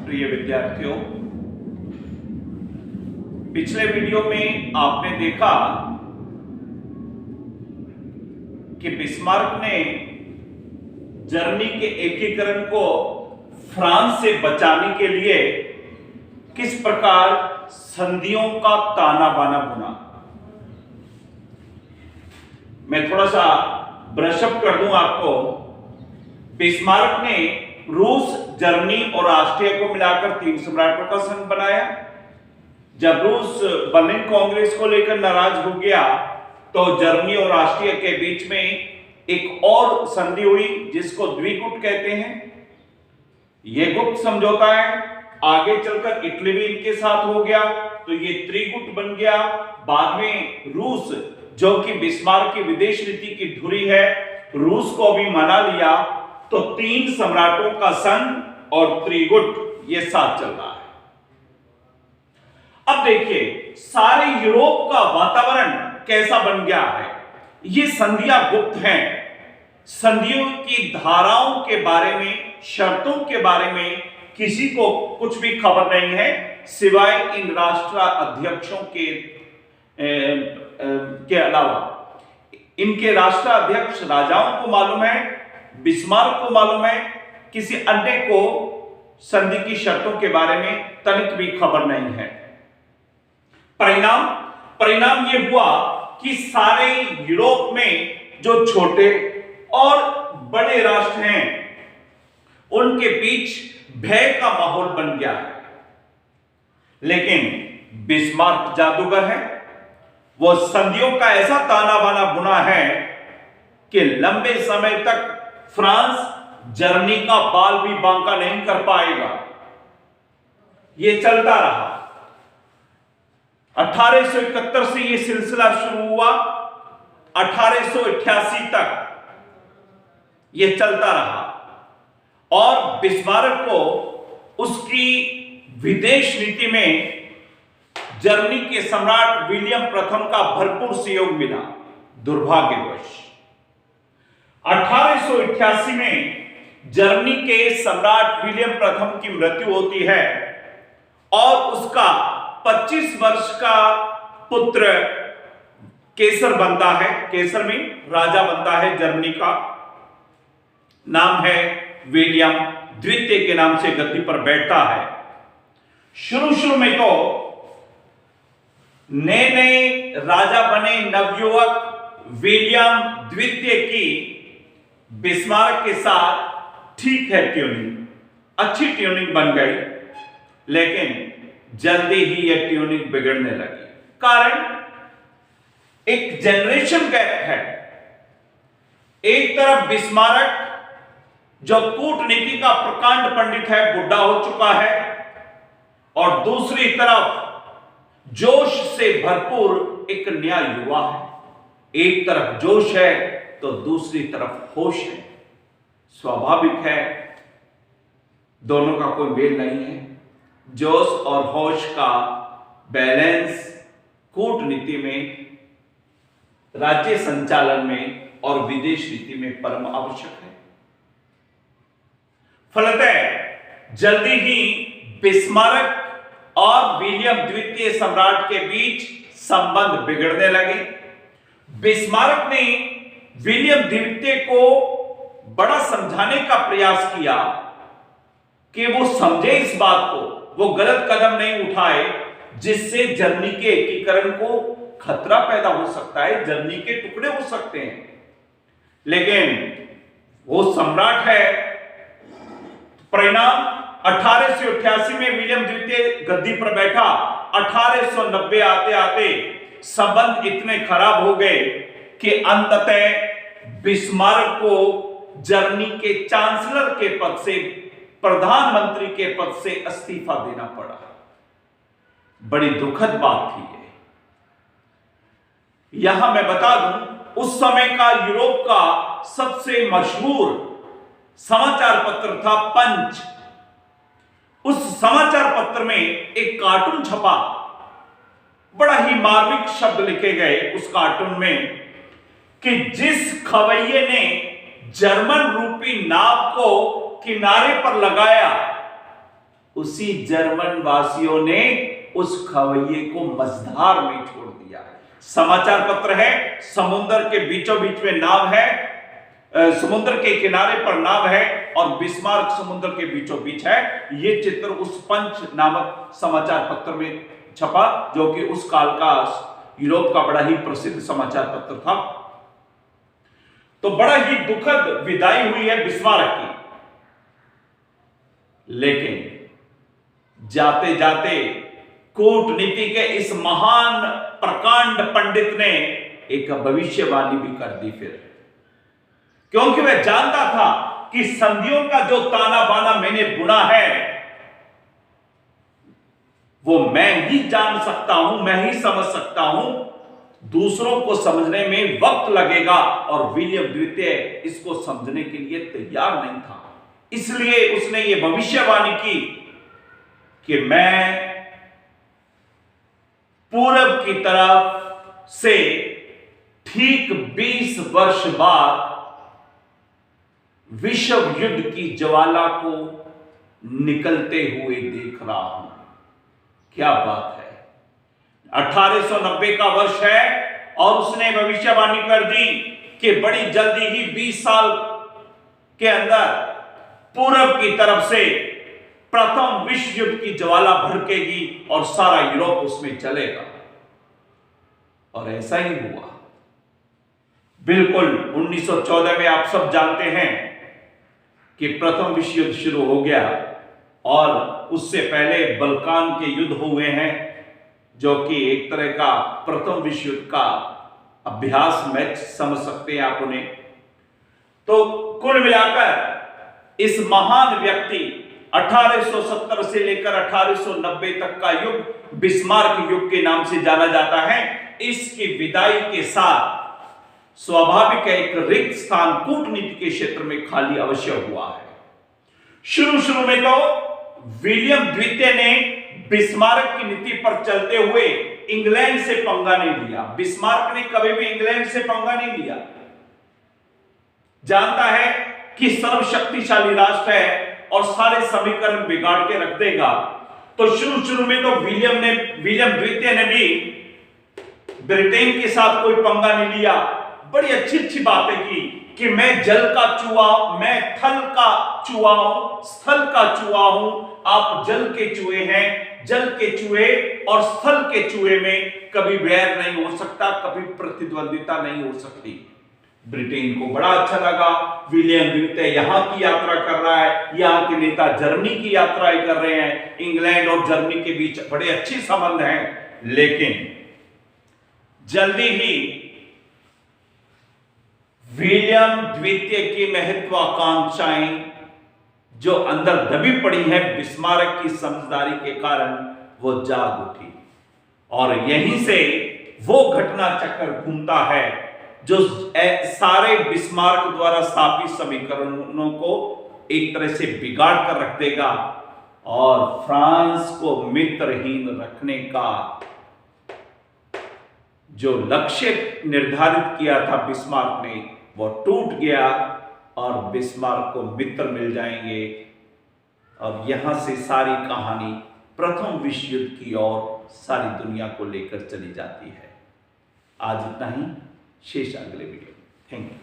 प्रिय विद्यार्थियों, पिछले वीडियो में आपने देखा कि बिस्मार्क ने जर्मनी के एकीकरण को फ्रांस से बचाने के लिए किस प्रकार संधियों का ताना बाना बुना। मैं थोड़ा सा ब्रशअप कर दूं आपको। बिस्मार्क ने रूस, जर्मनी और ऑस्ट्रिया को मिलाकर 3 सम्राटों का संघ बनाया। जब रूस बर्लिन कांग्रेस को लेकर नाराज हो गया तो जर्मनी और ऑस्ट्रिया के बीच में एक और संधि हुई जिसको द्विगुट कहते हैं। यह गुप्त समझौता है। आगे चलकर इटली भी इनके साथ हो गया तो ये त्रिगुट बन गया। बाद में रूस, जो कि बिस्मार्क की विदेश नीति की धुरी है, रूस को भी मना लिया तो 3 सम्राटों का संघ और त्रिगुट ये साथ चल रहा है। अब देखिए सारे यूरोप का वातावरण कैसा बन गया है। ये संधियां गुप्त हैं। संधियों की धाराओं के बारे में, शर्तों के बारे में किसी को कुछ भी खबर नहीं है सिवाय इन राष्ट्राध्यक्षों के अलावा। इनके राष्ट्राध्यक्ष राजाओं को मालूम है, बिस्मार्क को मालूम है, किसी अन्य को संधि की शर्तों के बारे में तनिक भी खबर नहीं है। परिणाम यह हुआ कि सारे यूरोप में जो छोटे और बड़े राष्ट्र हैं उनके बीच भय का माहौल बन गया है। लेकिन बिस्मार्क जादूगर है। वो संधियों का ऐसा ताना बाना बुना है कि लंबे समय तक फ्रांस जर्मनी का बाल भी बांका नहीं कर पाएगा। यह चलता रहा। 1871 से यह सिलसिला शुरू हुआ, 1888 तक यह चलता रहा और बिस्मार्क को उसकी विदेश नीति में जर्मनी के सम्राट विलियम प्रथम का भरपूर सहयोग मिला। दुर्भाग्यवश 1888 में जर्मनी के सम्राट विलियम प्रथम की मृत्यु होती है और उसका 25 वर्ष का पुत्र केसर बनता है। केसर में राजा बनता है जर्मनी का। नाम है विलियम द्वितीय के नाम से गद्दी पर बैठता है। शुरू में तो नए राजा बने नवयुवक विलियम द्वितीय की बिस्मार्क के साथ ठीक है ट्यूनिंग, अच्छी ट्यूनिंग बन गई। लेकिन जल्दी ही यह ट्यूनिंग बिगड़ने लगी। कारण एक जनरेशन गैप है। एक तरफ बिस्मार्क जो कूटनीति का प्रकांड पंडित है, बुढ़ा हो चुका है, और दूसरी तरफ जोश से भरपूर एक नया युवा है। एक तरफ जोश है तो दूसरी तरफ होश है। स्वाभाविक है दोनों का कोई मेल नहीं है। जोश और होश का बैलेंस कूटनीति में, राज्य संचालन में और विदेश नीति में परम आवश्यक है। फलतः जल्दी ही बिस्मार्क और विलियम द्वितीय सम्राट के बीच संबंध बिगड़ने लगे। बिस्मार्क ने विलियम द्वितीय को बड़ा समझाने का प्रयास किया कि वो समझे इस बात को, वो गलत कदम नहीं उठाए जिससे जर्मनी के एकीकरण को खतरा पैदा हो सकता है, जर्मनी के टुकड़े हो सकते हैं। लेकिन वो सम्राट है। परिणाम 1888 में विलियम द्वितीय गद्दी पर बैठा। 1890 आते आते संबंध इतने खराब हो गए कि अंततः बिस्मार्क को जर्मनी के चांसलर के पद से, प्रधानमंत्री के पद से इस्तीफा देना पड़ा। बड़ी दुखद बात थी ये। यहां मैं बता दूं, उस समय का यूरोप का सबसे मशहूर समाचार पत्र था पंच। उस समाचार पत्र में एक कार्टून छपा। बड़ा ही मार्मिक शब्द लिखे गए उस कार्टून में कि जिस खवैये ने जर्मन रूपी नाव को किनारे पर लगाया उसी जर्मन वासियों ने उस खवैये को मझधार में छोड़ दिया। समाचार पत्र है, समुद्र के बीचों बीच में नाव है, समुद्र के किनारे पर नाव है और बिस्मार्क समुद्र के बीचों बीच है। यह चित्र उस पंच नामक समाचार पत्र में छपा, जो कि उस काल का यूरोप का बड़ा ही प्रसिद्ध समाचार पत्र था। तो बड़ा ही दुखद विदाई हुई है बिस्मार्क की, लेकिन जाते जाते कूटनीति के इस महान प्रकांड पंडित ने एक भविष्यवाणी भी कर दी फिर, क्योंकि वह जानता था कि संधियों का जो ताना बाना मैंने बुना है वो मैं ही जान सकता हूं, मैं ही समझ सकता हूं, दूसरों को समझने में वक्त लगेगा और विलियम द्वितीय इसको समझने के लिए तैयार नहीं था। इसलिए उसने ये भविष्यवाणी की कि मैं पूरब की तरफ से ठीक 20 वर्ष बाद विश्व युद्ध की ज्वाला को निकलते हुए देख रहा हूं। क्या बात है, 1890 का वर्ष है और उसने भविष्यवाणी कर दी कि बड़ी जल्दी ही 20 साल के अंदर पूरब की तरफ से प्रथम विश्व युद्ध की ज्वाला भड़केगी और सारा यूरोप उसमें चलेगा। और ऐसा ही हुआ। बिल्कुल 1914 में आप सब जानते हैं कि प्रथम विश्व युद्ध शुरू हो गया और उससे पहले बल्कान के युद्ध हुए हैं, जो कि एक तरह का प्रथम विश्व युद्ध का अभ्यास मैच समझ सकते हैं आप उन्हें। तो कुल मिलाकर इस महान व्यक्ति 1870 से लेकर 1890 तक का युग बिस्मार्क युग के नाम से जाना जाता है। इसकी विदाई के साथ स्वाभाविक है एक रिक्त स्थान कूटनीति के क्षेत्र में खाली अवश्य हुआ है। शुरू में तो विलियम द्वितीय ने बिस्मार्क की नीति पर चलते हुए इंग्लैंड से पंगा नहीं लिया। बिस्मार्क ने कभी भी इंग्लैंड से पंगा नहीं लिया। जानता है कि सर्वशक्तिशाली राष्ट्र है और सारे समीकरण बिगाड़ के रख देगा। तो शुरू में तो विलियम द्वितीय ने भी ब्रिटेन के साथ कोई पंगा नहीं लिया। बड़ी अच्छी बातें की कि मैं जल का चूहा, मैं थल का चूहा हूं, स्थल का चूहा हूं, आप जल के चूहे हैं। जल के चूहे और स्थल के चूहे में कभी वैर नहीं हो सकता, कभी प्रतिद्वंदिता नहीं हो सकती। ब्रिटेन को बड़ा अच्छा लगा, विलियम द्वितीय यहां की यात्रा कर रहा है, यहां के नेता जर्मनी की यात्राएं कर रहे हैं, इंग्लैंड और जर्मनी के बीच बड़े अच्छे संबंध हैं। लेकिन जल्दी ही विलियम द्वितीय की महत्वाकांक्षाएं जो अंदर दबी पड़ी हैं बिस्मार्क की समझदारी के कारण, वो जाग उठी और यहीं से वो घटना चक्र घूमता है जो सारे बिस्मार्क द्वारा स्थापित समीकरणों को एक तरह से बिगाड़ कर रख देगा और फ्रांस को मित्रहीन रखने का जो लक्ष्य निर्धारित किया था बिस्मार्क ने, वो टूट गया और बिस्मार्क को मित्र मिल जाएंगे। और यहां से सारी कहानी प्रथम विश्व युद्ध की ओर सारी दुनिया को लेकर चली जाती है। आज इतना ही, शेष अगले वीडियो। Thank you.